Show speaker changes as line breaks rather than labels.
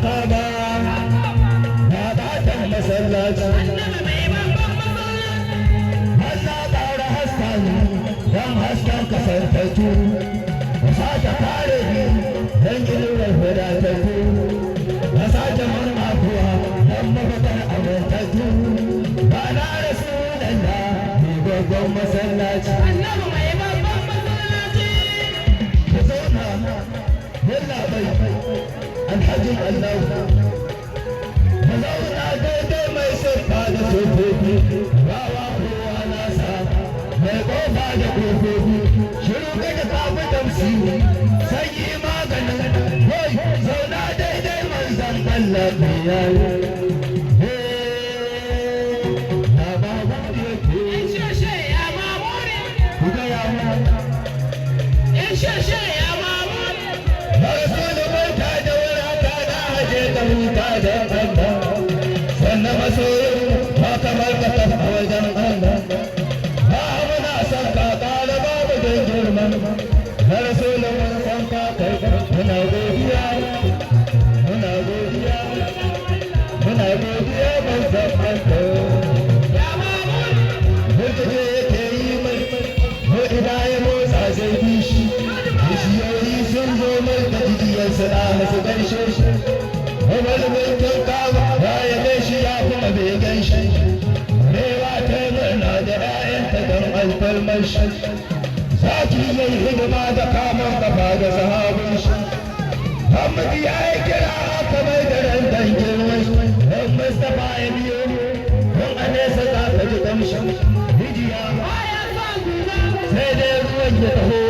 kama na batan masallaci Allah ƙara hasken don hasken kasantattu ka sake kare ni don ilimin wadatattu ka sake marmakuwa don mafitar amintattu ba na Rasulallah ni gwaggon masallaci ka zauna yalla bai alhajin Allah ka zauna daidai mai siffa da sofofi rawa kowa nasa mai kofa da kofofi shiru kake kafa tamsiri sai yi maganin wai zauna daidai manzan Allah mai yayi sannan masoyin ba kamar ka tafi wajen Allah ba muna son ka kala babu don girman na rasulun wani san ka kai muna godiya muna godiya muna godiya ban zaɓanta burkuje yake yi mai ko ina ya motsa zai bi shi bishiyoyi sun zo mai da jijiyarsa da masu gaishe shi wani mulkin kama ya yabe shi ya kuma bai gan shi rewa ta murna da 'ya'yanta don alfarmar shi zaki mai hidima da kamun kafa da sahabin shi Muhammad ya yi kira aka mai da ran dangin wasu don Mustapha ya biyo don a nesa za ka ji kamshin hijiya sai dai ruwan ya taho